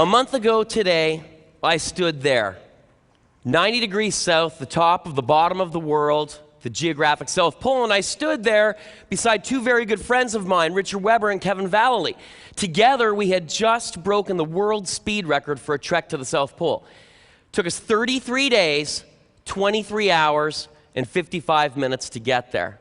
A month ago today, I stood there, 90 degrees south, the top of the bottom of the world, the geographic South Pole, and I stood there beside two very good friends of mine, Richard Weber and Kevin Vallely. Together, we had just broken the world speed record for a trek to the South Pole. It took us 33 days, 23 hours, and 55 minutes to get there.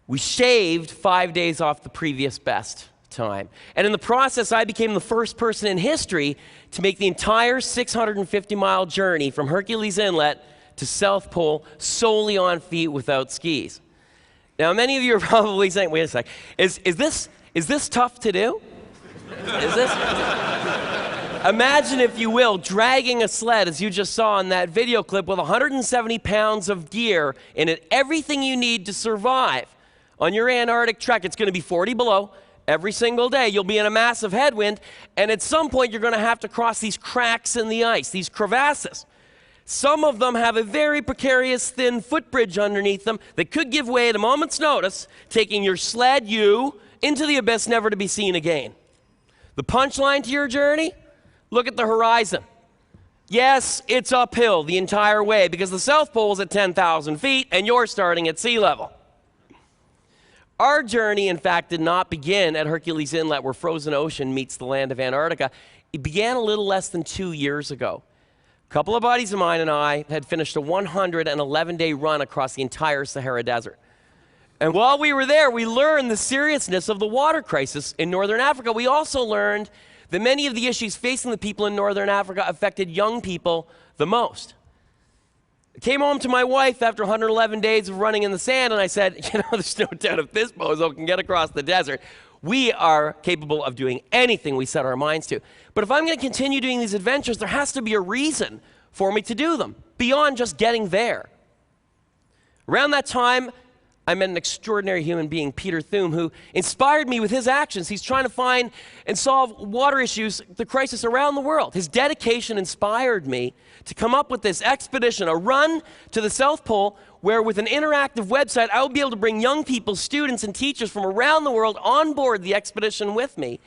We shaved 5 days off the previous best time. And in the process, I became the first person in history to make the entire 650-mile journey from Hercules Inlet to South Pole solely on feet without skis. Now, many of you are probably saying, wait a sec, is this tough to do? Is this? Imagine, if you will, dragging a sled, as you just saw in that video clip, with 170 pounds of gear in it, everything you need to survive. On your Antarctic trek, it's going to be 40 below. Every single day, you'll be in a massive headwind, and at some point, you're going to have to cross these cracks in the ice, these crevasses. Some of them have a very precarious, thin footbridge underneath them that could give way at a moment's notice, taking your sled, into the abyss, never to be seen again. The punchline to your journey? Look at the horizon. Yes, it's uphill the entire way because the South Pole is at 10,000 feet, and you're starting at sea level. Our journey, in fact, did not begin at Hercules Inlet, where frozen ocean meets the land of Antarctica. It began a little less than 2 years ago. A couple of buddies of mine and I had finished a 111-day run across the entire Sahara Desert. And while we were there, we learned the seriousness of the water crisis in northern Africa. We also learned that many of the issues facing the people in northern Africa affected young people the most. I came home to my wife after 111 days of running in the sand, and I said, there's no doubt if this bozo can get across the desert, we are capable of doing anything we set our minds to. But if I'm going to continue doing these adventures, there has to be a reason for me to do them, beyond just getting there. Around that time, I met an extraordinary human being, Peter Thum, who inspired me with his actions. He's trying to find and solve water issues, the crisis around the world. His dedication inspired me to come up with this expedition, a run to the South Pole, where with an interactive website, I would be able to bring young people, students, and teachers from around the world on board the expedition with me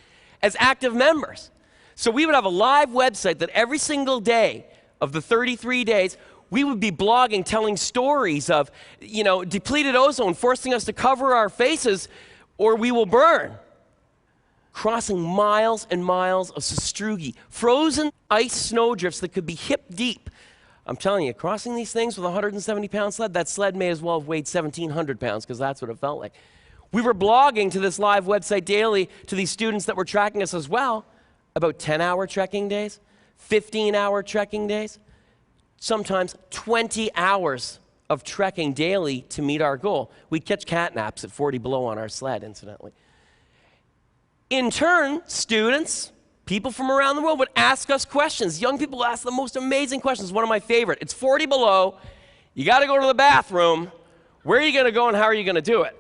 as active members. So we would have a live website that every single day of the 33 days, we would be blogging, telling stories of, depleted ozone, forcing us to cover our faces, or we will burn. Crossing miles and miles of sastrugi, frozen ice snowdrifts that could be hip deep. I'm telling you, crossing these things with a 170-pound sled, that sled may as well have weighed 1,700 pounds, because that's what it felt like. We were blogging to this live website daily to these students that were tracking us as well, about 10-hour trekking days, 15-hour trekking days, sometimes 20 hours of trekking daily to meet our goal. We'd catch cat naps at 40 below on our sled, incidentally. In turn, students, people from around the world would ask us questions. Young people ask the most amazing questions. One of my favorite. It's 40 below. You got to go to the bathroom. Where are you going to go and how are you going to do it?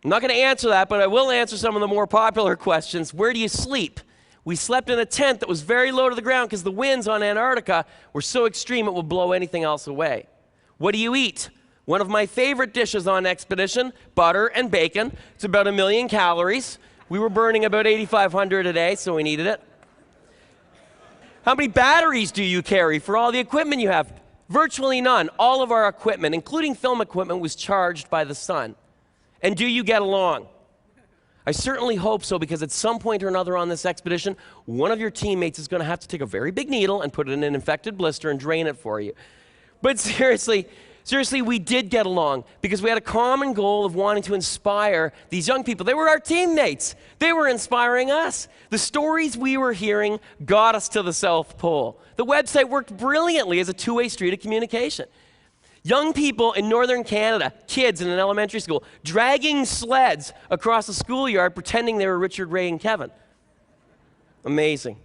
I'm not going to answer that, but I will answer some of the more popular questions. Where do you sleep? We slept in a tent that was very low to the ground because the winds on Antarctica were so extreme it would blow anything else away. What do you eat? One of my favorite dishes on expedition, butter and bacon. It's about 1 million calories. We were burning about 8,500 a day, so we needed it. How many batteries do you carry for all the equipment you have? Virtually none. All of our equipment, including film equipment, was charged by the sun. And do you get along? I certainly hope so, because at some point or another on this expedition, one of your teammates is going to have to take a very big needle and put it in an infected blister and drain it for you. But seriously, we did get along because we had a common goal of wanting to inspire these young people. They were our teammates. They were inspiring us. The stories we were hearing got us to the South Pole. The website worked brilliantly as a two-way street of communication. Young people in northern Canada, kids in an elementary school, dragging sleds across the schoolyard pretending they were Richard, Ray, and Kevin. Amazing.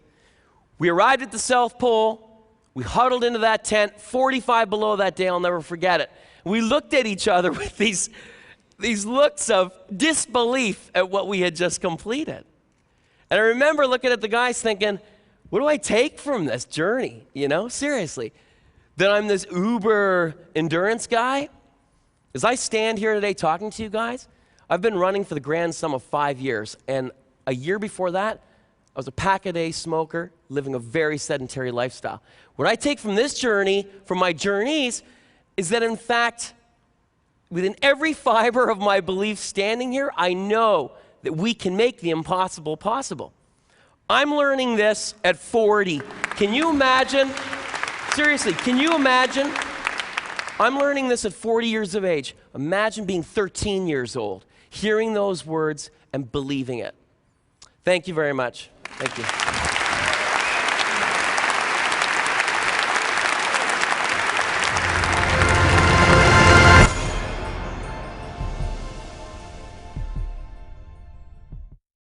We arrived at the South Pole. We huddled into that tent, 45 below that day. I'll never forget it. We looked at each other with these looks of disbelief at what we had just completed. And I remember looking at the guys thinking, what do I take from this journey? Seriously. That I'm this uber endurance guy? As I stand here today talking to you guys, I've been running for the grand sum of 5 years, and a year before that, I was a pack-a-day smoker, living a very sedentary lifestyle. What I take from this journey, from my journeys, is that in fact, within every fiber of my belief standing here, I know that we can make the impossible possible. I'm learning this at 40. Can you imagine? Seriously, can you imagine? I'm learning this at 40 years of age. Imagine being 13 years old, hearing those words and believing it. Thank you very much. Thank you.